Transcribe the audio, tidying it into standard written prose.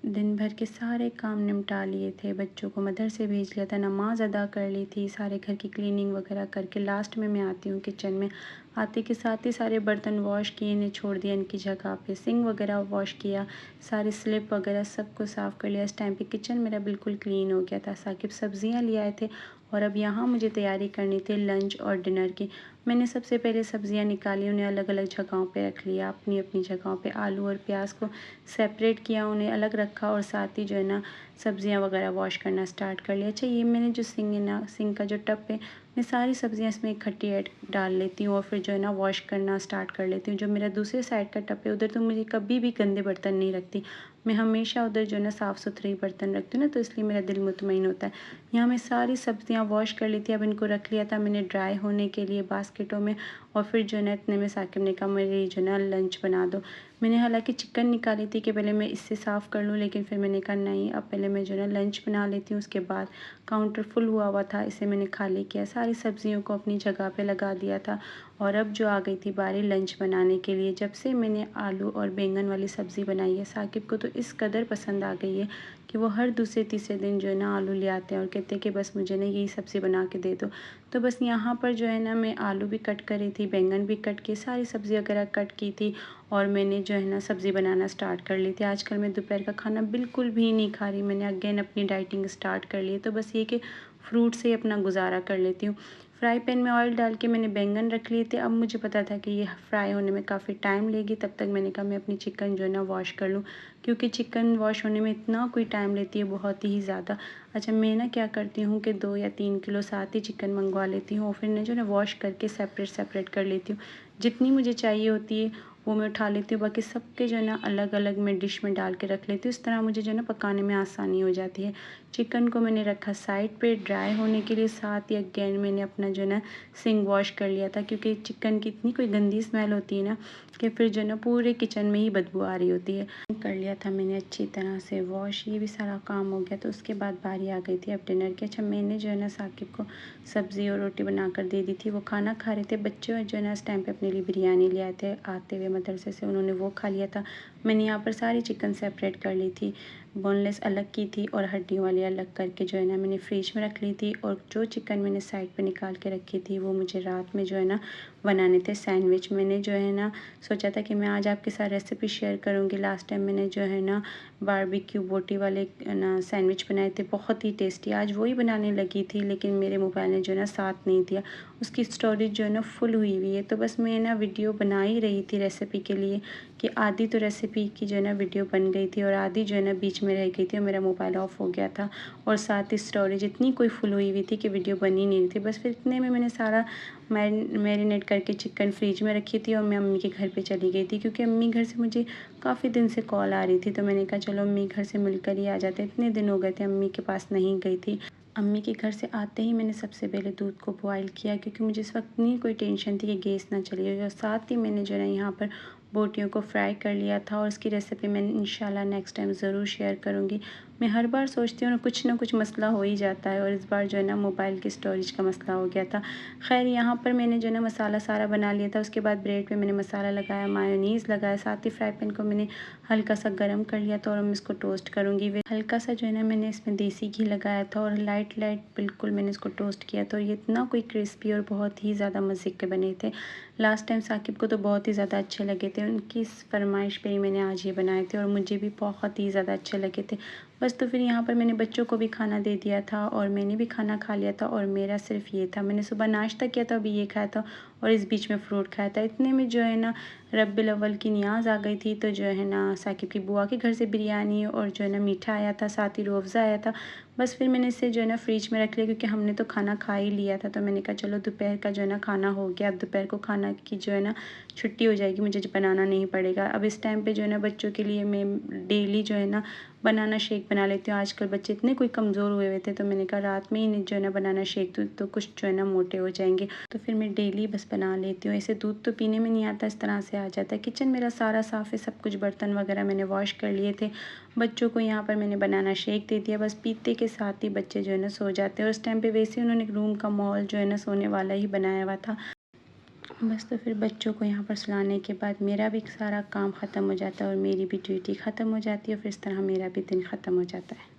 दिन भर के सारे काम निपटा लिए थे, बच्चों को मदरसे भेज लिया था, नमाज़ अदा कर ली थी, सारे घर की क्लीनिंग वगैरह करके लास्ट में मैं आती हूँ किचन में। आते के साथ ही सारे बर्तन वॉश किए, इन्हें छोड़ दिया इनकी जगह पे, सिंक वगैरह वॉश किया, सारे स्लिप वगैरह सबको साफ़ कर लिया। इस टाइम पे किचन मेरा बिल्कुल क्लीन हो गया था। साकिब सब्ज़ियाँ ले आए थे और अब यहाँ मुझे तैयारी करनी थी लंच और डिनर की। मैंने सबसे पहले सब्ज़ियाँ निकाली, उन्हें अलग अलग जगहों पे रख लिया, अपनी अपनी जगहों पे। आलू और प्याज को सेपरेट किया, उन्हें अलग रखा और साथ ही जो है ना सब्ज़ियाँ वगैरह वॉश करना स्टार्ट कर लिया। अच्छा, ये मैंने जो सिंक है ना, सिंक का जो टब है, मैं सारी सब्ज़ियाँ इसमें इकट्ठी ऐड डाल लेती हूँ और फिर जो है ना वॉश करना स्टार्ट कर लेती हूँ। जो मेरा दूसरे साइड का टब है उधर तो मुझे कभी भी गंदे बर्तन नहीं रखती, मैं हमेशा उधर जो है ना साफ़ सुथरे ही बर्तन रखती हूँ ना, तो इसलिए मेरा दिल मुतमईन होता है। यहाँ मैं सारी सब्ज़ियाँ वॉश कर ली थी। अब इनको रख लिया था मैंने ड्राई होने के लिए बास्केटों में और फिर जो है ना इतने में साकिब ने कहा मेरे लिए जो है ना लंच बना दो। मैंने हालांकि चिकन निकाली थी कि पहले मैं इससे साफ़ कर लूँ, लेकिन फिर मैंने कहा नहीं, अब पहले मैं जो है ना लंच बना लेती हूँ। उसके बाद काउंटर फुल हुआ हुआ था, इसे मैंने खाली किया, सारी सब्जियों को अपनी जगह पे लगा दिया था। और अब जो आ गई थी बारी लंच बनाने के लिए। जब से मैंने आलू और बैंगन वाली सब्ज़ी बनाई है, साकिब को तो इस कदर पसंद आ गई है कि वो हर दूसरे तीसरे दिन जो है ना आलू ले आते हैं और कहते हैं कि बस मुझे ना यही सब्ज़ी बना के दे दो। तो बस यहाँ पर जो है ना मैं आलू भी कट करी थी, बैंगन भी कट की, सारी सब्ज़ी वगैरह कट की थी और मैंने जो है ना सब्ज़ी बनाना स्टार्ट कर ली थी। आजकल मैं दोपहर का खाना बिल्कुल भी नहीं खा रही, मैंने अगेन अपनी डाइटिंग स्टार्ट कर ली है। तो बस ये कि फ्रूट से ही अपना गुजारा कर लेती हूँ। फ्राई पैन में ऑयल डाल के मैंने बैंगन रख लिए थे। अब मुझे पता था कि ये फ्राई होने में काफ़ी टाइम लेगी, तब तक मैंने कहा मैं अपनी चिकन जो है ना वॉश कर लूँ, क्योंकि चिकन वॉश होने में इतना कोई टाइम लेती है, बहुत ही ज़्यादा। अच्छा, मैं ना क्या करती हूँ कि 2 या 3 किलो साथ ही चिकन मंगवा लेती हूँ और फिर ना जो है ना वॉश करके सेपरेट सेपरेट कर लेती हूँ। जितनी मुझे चाहिए होती है वो मैं उठा लेती हूँ, बाकी सबके जो है ना अलग अलग मैं डिश में डाल के रख लेती हूँ। इस तरह मुझे जो है ना पकाने में आसानी हो जाती है। चिकन को मैंने रखा साइड पे ड्राई होने के लिए, साथ ही अगेन मैंने अपना जो है ना सिंक वॉश कर लिया था, क्योंकि चिकन की इतनी कोई गंदी स्मेल होती है ना कि फिर जो है ना पूरे किचन में ही बदबू आ रही होती है। कर लिया था मैंने अच्छी तरह से वॉश, ये भी सारा काम हो गया। तो उसके बाद बारी आ गई थी अब डिनर की। अच्छा, मैंने जो है ना साकिब को सब्ज़ी और रोटी बनाकर दे दी थी, वो खाना खा रहे थे बच्चे, और जो है ना इस टाइम पे अपने लिए बिरयानी ले आए थे आते हुए मदरसे से, उन्होंने वो खा लिया था। मैंने यहाँ पर सारी चिकन सेपरेट कर ली थी, बोनलेस अलग की थी और हड्डियों वाली अलग करके जो है ना मैंने फ्रिज में रख ली थी। और जो चिकन मैंने साइड पे निकाल के रखी थी वो मुझे रात में जो है ना बनाने थे सैंडविच। मैंने जो है ना सोचा था कि मैं आज आपके साथ रेसिपी शेयर करूँगी। लास्ट टाइम मैंने जो है ना बारबेक्यू बोटी वाले ना सैंडविच बनाए थे, बहुत ही टेस्टी। आज वही बनाने लगी थी, लेकिन मेरे मोबाइल ने जो है ना साथ नहीं दिया, उसकी स्टोरेज जो है ना फुल हुई हुई है। तो बस मैं ना वीडियो बना ही रही थी रेसिपी के लिए कि आधी तो रेसिपी की जो है ना वीडियो बन गई थी और आधी जो है ना बीच में रह गई थी और मेरा मोबाइल ऑफ हो गया था, और साथ ही स्टोरेज इतनी कोई फुल हुई हुई थी कि वीडियो बन ही नहीं रही थी। बस फिर इतने में मैंने सारा मैरिनेट करके चिकन फ्रिज में रखी थी और मैं अम्मी के घर पे चली गई थी, क्योंकि अम्मी घर से मुझे काफ़ी दिन से कॉल आ रही थी। तो मैंने कहा चलो अम्मी घर से मिलकर ही आ जाते, इतने दिन हो गए थे अम्मी के पास नहीं गई थी। अम्मी के घर से आते ही मैंने सबसे पहले दूध को बॉईल किया, क्योंकि मुझे इस वक्त नहीं कोई टेंशन थी कि गैस ना चली जाए। और साथ ही मैंने जो है यहाँ पर बोटियों को फ्राई कर लिया था, और उसकी रेसिपी मैं इंशाल्लाह नेक्स्ट टाइम ज़रूर शेयर करूँगी। मैं हर बार सोचती हूँ ना कुछ मसला हो ही जाता है, और इस बार जो है ना मोबाइल की स्टोरेज का मसला हो गया था। खैर, यहाँ पर मैंने जो है ना मसाला सारा बना लिया था। उसके बाद ब्रेड पे मैंने मसाला लगाया, मायोनीज़ लगाया, साथ ही फ्राई पैन को मैंने हल्का सा गर्म कर लिया था और मैं इसको टोस्ट करूँगी। हल्का सा जो है ना मैंने इसमें देसी घी लगाया था और लाइट लाइट बिल्कुल मैंने इसको टोस्ट किया था, और ये इतना कोई क्रिस्पी और बहुत ही ज़्यादा मज़े के बने थे। लास्ट टाइम साकिब को तो बहुत ही ज़्यादा अच्छे लगे थे, उनकी इस फरमाइश पे ही मैंने आज ये बनाए थे और मुझे भी बहुत ही ज़्यादा अच्छे लगे थे। बस तो फिर यहाँ पर मैंने बच्चों को भी खाना दे दिया था और मैंने भी खाना खा लिया था, और मेरा सिर्फ ये था, मैंने सुबह नाश्ता किया था, अभी ये खाया था और इस बीच में फ्रूट खाया था। इतने में जो है ना रब्बिल अव्वल की नियाज़ आ गई थी, तो जो है ना साकिब की बुआ के घर से बिरयानी और जो है ना मीठा आया था, साथ ही रूअफ़ज़ा आया था। बस फिर मैंने इसे जो है ना फ्रिज में रख लिया, क्योंकि हमने तो खाना खा ही लिया था। तो मैंने कहा चलो दोपहर का जो है ना खाना हो गया, अब दोपहर को खाना की जो है ना छुट्टी हो जाएगी, मुझे बनाना नहीं पड़ेगा। अब इस टाइम पे जो है ना बच्चों के लिए मैं डेली जो है ना बनाना शेक बना लेती हूँ। आजकल बच्चे इतने कोई कमज़ोर हुए हुए थे, तो मैंने कहा रात में ही जो है ना बनाना शेक दूँ तो कुछ जो है ना मोटे हो जाएंगे। तो फिर मैं डेली बस बना लेती हूँ। ऐसे दूध तो पीने में नहीं आता, इस तरह से आ जाता है। किचन मेरा सारा साफ़ है, सब कुछ बर्तन वगैरह मैंने वॉश कर लिए थे। बच्चों को यहाँ पर मैंने बनाना शेक दे दिया, बस पीते के साथ ही बच्चे जो है ना सो जाते हैं। और उस टाइम पे वैसे उन्होंने रूम का माहौल जो है ना सोने वाला ही बनाया हुआ था। बस तो फिर बच्चों को यहाँ पर सुलाने के बाद मेरा भी सारा काम ख़त्म हो जाता है और मेरी भी ड्यूटी ख़त्म हो जाती है, फिर इस तरह मेरा भी दिन ख़त्म हो जाता है।